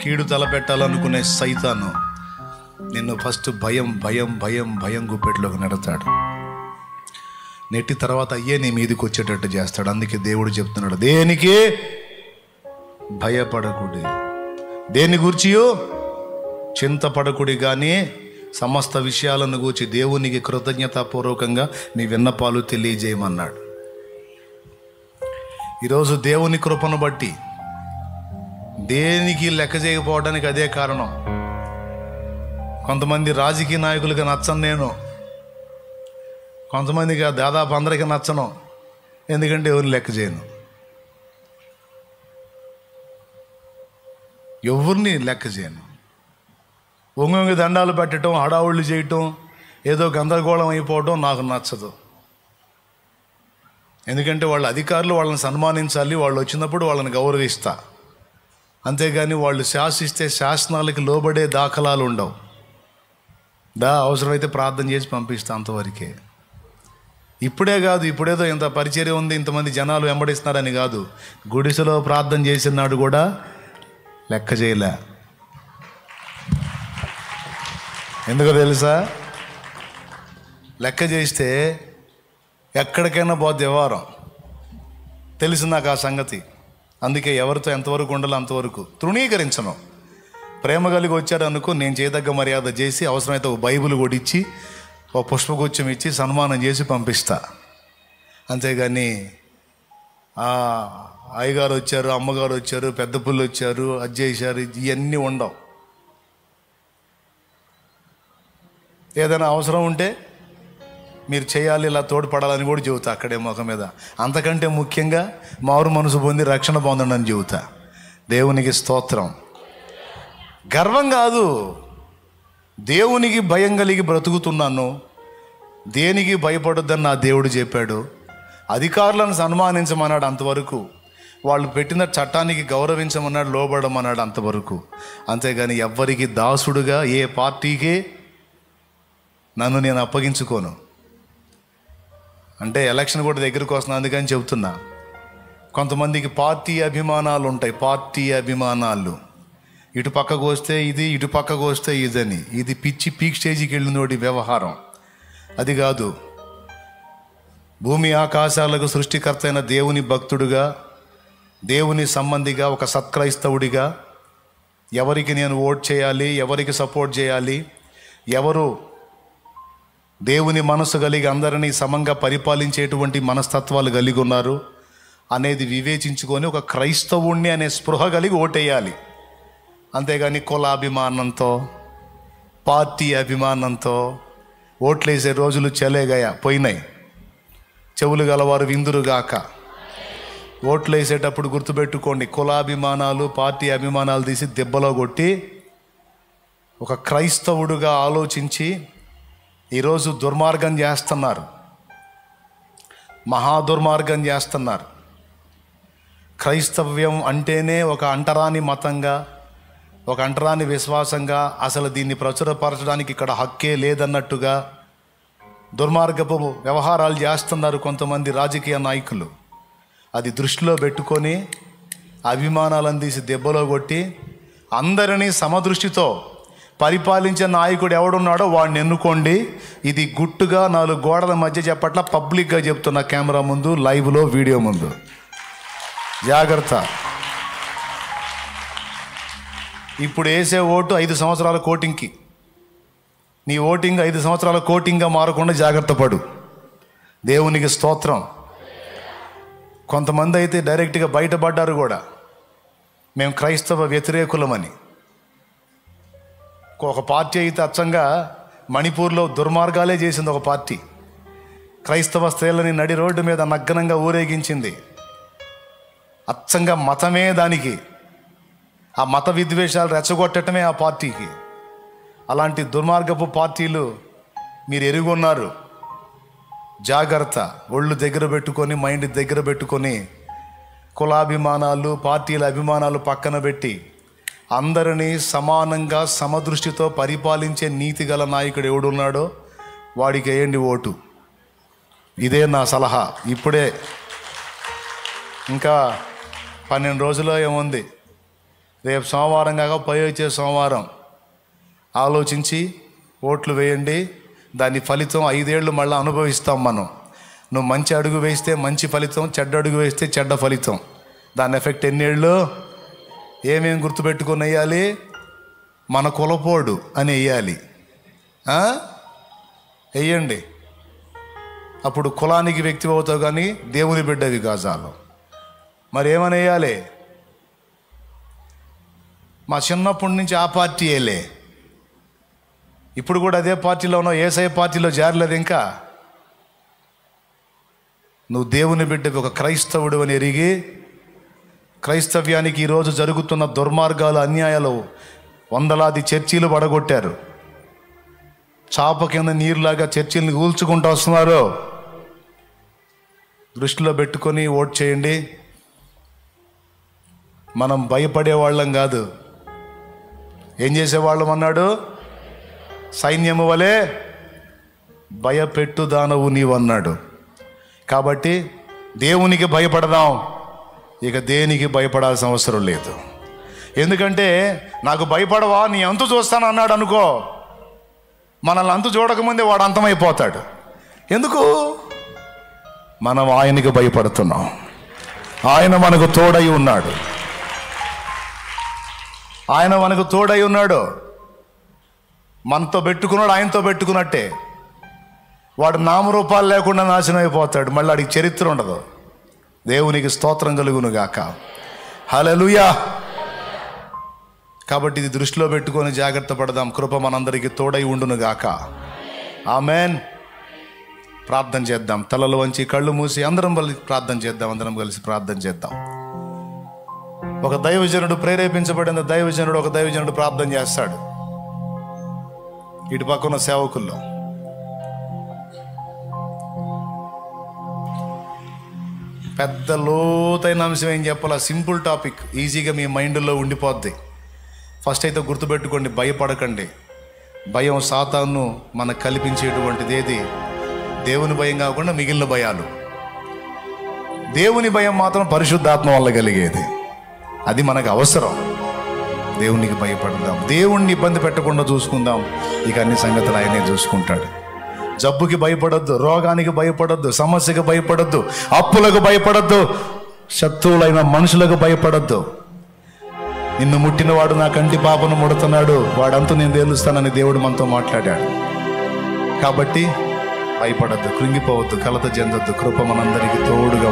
కీడు తలపెట్టాలనుకునే సైతాను నిన్ను ఫస్ట్ భయం గుప్పెట్లోకి నెడతాడు. నెట్టి తర్వాత అయ్యే నీ మీదకి వచ్చేటట్టు చేస్తాడు. అందుకే దేవుడు చెప్తున్నాడు, దేనికి భయపడకుడి, దేని గురించియో చింతపడకుడి, కానీ సమస్త విషయాలను గూర్చి దేవునికి కృతజ్ఞతాపూర్వకంగా మీ విన్నపాలు తెలియజేయమన్నాడు. ఈరోజు దేవుని కృపను బట్టి దేనికి లెక్క చేయకపోవడానికి అదే కారణం. కొంతమంది రాజకీయ నాయకులకి నచ్చను నేను, కొంతమందికి దాదాపు అందరికీ నచ్చను. ఎందుకంటే ఎవరిని లెక్క చేయను, ఎవరిని లెక్క చేయను. ఒంగొంగి దండాలు పెట్టడం, హడావుళ్ళు చేయటం, ఏదో గందరగోళం అయిపోవడం నాకు నచ్చదు. ఎందుకంటే వాళ్ళ అధికారులు వాళ్ళని సన్మానించాలి, వాళ్ళు వచ్చినప్పుడు వాళ్ళని గౌరవిస్తా. అంతేగాని వాళ్ళు శాసిస్తే శాసనాలకి లోబడే దాఖలాలు ఉండవు. అవసరమైతే ప్రార్థన చేసి పంపిస్తా, అంతవరకే. ఇప్పుడే కాదు, ఇప్పుడేదో ఇంత పరిచర్య ఉంది, ఇంతమంది జనాలు వెంబడిస్తున్నారని కాదు. గుడిసెలో ప్రార్థన చేసిన నాడు కూడా లెక్క చేయలే. ఎందుకో తెలుసా? లెక్క చేస్తే ఎక్కడికైనా పోద్ది వ్యవహారం. తెలుసు నాకు ఆ సంగతి. అందుకే ఎవరితో ఎంతవరకు ఉండాలో అంతవరకు తృణీకరించను. ప్రేమ కలిగి వచ్చారు అనుకో, నేను చేయదగ్గ మర్యాద చేసి, అవసరమైతే ఒక బైబిల్ కూడా ఇచ్చి, ఒక పుష్పగుచ్చం ఇచ్చి సన్మానం చేసి పంపిస్తా. అంతేగాని అయ్యగారు వచ్చారు, అమ్మగారు వచ్చారు, పెద్ద పుల్లు వచ్చారు, అది చేశారు, ఇవన్నీ ఉండవు. ఏదైనా అవసరం ఉంటే మీరు చేయాలి, ఇలా తోడ్పడాలని కూడా చెబుతా అక్కడే ముఖం మీద. అంతకంటే ముఖ్యంగా మారు మనసు పొంది రక్షణ పొందండి అని చెబుతా. దేవునికి స్తోత్రం. గర్వం కాదు, దేవునికి భయం కలిగి బ్రతుకుతున్నాను, దేనికి భయపడొద్దని నా దేవుడు చెప్పాడు. అధికారులను సన్మానించమన్నాడు అంతవరకు, వాళ్ళు పెట్టిన చట్టానికి గౌరవించమన్నాడు, లోబడమన్నాడు అంతవరకు. అంతేగాని ఎవ్వరికి దాసుడుగా ఏ పార్టీకి నన్ను నేను అప్పగించుకోను. అంటే ఎలక్షన్ కూడా దగ్గరికి వస్తున్నా, అందుకని చెబుతున్నా. కొంతమందికి పార్టీ అభిమానాలు ఉంటాయి, పార్టీ అభిమానాలు. ఇటు పక్కకు వస్తే ఇది, ఇటు పక్కకు వస్తే ఇదని. ఇది పిచ్చి పీక్ స్టేజ్కి వెళ్ళినోడి వ్యవహారం. అది కాదు. భూమి ఆకాశాలకు సృష్టికర్త అయిన దేవుని భక్తుడుగా, దేవుని సంబంధిగా, ఒక సత్క్రైస్తవుడిగా ఎవరికి నేను ఓట్ చేయాలి, ఎవరికి సపోర్ట్ చేయాలి, ఎవరు దేవుని మనసు కలిగి అందరినీ సమంగా పరిపాలించేటువంటి మనస్తత్వాలు కలిగి ఉన్నారు అనేది వివేచించుకొని ఒక క్రైస్తవుణ్ణి అనే స్పృహ కలిగి ఓటేయాలి. అంతేగాని కులాభిమానంతో, పార్టీ అభిమానంతో ఓట్లేసే రోజులు పోయినాయి. చెవులు గలవారు విందురుగాక. ఓట్లేసేటప్పుడు గుర్తుపెట్టుకోండి, కులాభిమానాలు, పార్టీ అభిమానాలు తీసి దెబ్బలో కొట్టి ఒక క్రైస్తవుడుగా ఆలోచించి ఈరోజు దుర్మార్గం చేస్తున్నారు, మహాదుర్మార్గం చేస్తున్నారు. క్రైస్తవ్యం అంటేనే ఒక అంటరాని మతంగా, ఒక అంటరాని విశ్వాసంగా, అసలు దీన్ని ప్రచురపరచడానికి ఇక్కడ హక్కే లేదన్నట్టుగా దుర్మార్గపు వ్యవహారాలు చేస్తున్నారు కొంతమంది రాజకీయ నాయకులు. అది దృష్టిలో పెట్టుకొని అభిమానాలను తీసి దెబ్బలో కొట్టి అందరినీ సమదృష్టితో పరిపాలించే నాయకుడు ఎవడున్నాడో వాడిని ఎన్నుకోండి. ఇది గుట్టుగా 4 గోడల మధ్య చెప్పట్లా, పబ్లిక్గా చెప్తున్నా, కెమెరా ముందు, లైవ్లో, వీడియో ముందు. జాగ్రత్త. ఇప్పుడు వేసే ఓటు 5 సంవత్సరాల కోటింగ్కి. నీ ఓటింగ్ 5 సంవత్సరాల కోటింగ్గా మారకుండా జాగ్రత్త పడు. దేవునికి స్తోత్రం. కొంతమంది అయితే డైరెక్ట్గా బయటపడ్డారు కూడా, మేము క్రైస్తవ వ్యతిరేకులమని. ఒక పార్టీ అయితే అచ్చంగా మణిపూర్లో దుర్మార్గాలే చేసింది. ఒక పార్టీ క్రైస్తవ స్త్రీలని నడి రోడ్డు మీద నగ్నంగా ఊరేగించింది. అచ్చంగా మతమే దానికి, ఆ మత విద్వేషాలు రెచ్చగొట్టడమే ఆ పార్టీకి. అలాంటి దుర్మార్గపు పార్టీలు మీరు ఎరుగున్నారు. జాగ్రత్త. ఒళ్ళు దగ్గర పెట్టుకొని, మైండ్ దగ్గర పెట్టుకొని, కులాభిమానాలు, పార్టీల అభిమానాలు పక్కన పెట్టి అందరినీ సమానంగా సమదృష్టితో పరిపాలించే నీతి గల నాయకుడు ఎవడున్నాడో వాడికి వేయండి ఓటు. ఇదే నా సలహా. ఇప్పుడే ఇంకా 12 రోజుల్లో ఏముంది, రేపు సోమవారం కాక పోయి వచ్చే సోమవారం ఆలోచించి ఓట్లు వేయండి. దాని ఫలితం 5 ఏళ్ళు మళ్ళీ అనుభవిస్తాం మనం. నువ్వు మంచి అడుగు వేస్తే మంచి ఫలితం, చెడ్డ అడుగు వేస్తే చెడ్డ ఫలితం. దాని ఎఫెక్ట్ ఎన్నేళ్ళు? ఏమేమి గుర్తుపెట్టుకొని వేయాలి? మన కులపోడు అని వేయాలి. వేయండి. అప్పుడు కులానికి వ్యక్తి అవుతావు, కానీ దేవుని బిడ్డవి గాజాలు. మరి ఏమని వేయాలి? మా చిన్నప్పటి నుంచి ఆ పార్టీ వేయలే, ఇప్పుడు కూడా అదే పార్టీలో ఉన్నావు, యేసయ్య పార్టీలో జారలేదు ఇంకా. నువ్వు దేవుని బిడ్డవి, ఒక క్రైస్తవుడు అని ఎరిగి, క్రైస్తవ్యానికి ఈరోజు జరుగుతున్న దుర్మార్గాలు, అన్యాయాలు, వందలాది చర్చీలు పడగొట్టారు. చాప కింద నీరులాగా చర్చీలను కూల్చుకుంటూ వస్తున్నారు. దృష్టిలో పెట్టుకొని ఓట్ చేయండి. మనం భయపడేవాళ్ళం కాదు, ఏం చేసేవాళ్ళం అన్నాడు? సైన్యము వలె భయపెట్టు దానవు నీవన్నాడు. కాబట్టి దేవునికి భయపడదాం, ఇక దేనికి భయపడాల్సిన అవసరం లేదు. ఎందుకంటే నాకు భయపడవా, నీ అంతు చూస్తాను అన్నాడు అనుకో, మనల్ని అంతు చూడకముందే వాడు అంతమైపోతాడు. ఎందుకు? మనం ఆయనకి భయపడుతున్నాం, ఆయన మనకు తోడై ఉన్నాడు, ఆయన మనకు తోడై ఉన్నాడు. మనతో పెట్టుకున్నాడు, ఆయనతో పెట్టుకున్నట్టే. వాడు నామరూపాలు లేకుండా నాశనం అయిపోతాడు, మళ్ళీ వాడికి చరిత్ర ఉండదు. దేవునికి స్తోత్రం కలుగును గాక. హల్లెలూయా. కాబట్టి ఇది దృష్టిలో పెట్టుకొని జాగ్రత్త పడదాం. కృప మనందరికీ తోడై ఉండును గాక. ఆమెన్. ప్రార్థన చేద్దాం. తలలు వంచి కళ్ళు మూసి అందరం కలిసి ప్రార్థన చేద్దాం. అందరం కలిసి ప్రార్థన చేద్దాం. ఒక దైవజనుడు, ప్రేరేపించబడిన దైవజనుడు, ఒక దైవజనుడు ప్రార్థన చేస్తాడు. ఇటు పక్కన సేవకుల్లో పెద్ద లోతైన అంశం ఏం చెప్పాలా? సింపుల్ టాపిక్, ఈజీగా మీ మైండ్లో ఉండిపోద్ది. ఫస్ట్ అయితే గుర్తుపెట్టుకోండి, భయపడకండి. భయం సాతాను మనకు కల్పించేటువంటిది. ఏది? దేవుని భయం కాకుండా మిగిలిన భయాలు. దేవుని భయం మాత్రం పరిశుద్ధాత్మ వల్ల కలిగేది, అది మనకు అవసరం. దేవునికి భయపడదాం, దేవుణ్ణి ఇబ్బంది పెట్టకుండా చూసుకుందాం. ఇక అన్ని సంగతులు ఆయనే చూసుకుంటాడు. జబ్బుకి భయపడొద్దు, రోగానికి భయపడొద్దు, సమస్యకు భయపడొద్దు, అప్పులకు భయపడొద్దు, శత్రువులైన మనుషులకు భయపడొద్దు. నిన్ను ముట్టినవాడు నా కంటి పాపను ముడుతున్నాడు, వాడంతా నేను తేలుస్తానని దేవుడు మనతో మాట్లాడాడు. కాబట్టి భయపడొద్దు, కృంగిపోవద్దు, కలత చెందొద్దు. కృప మనందరికీ తోడుగా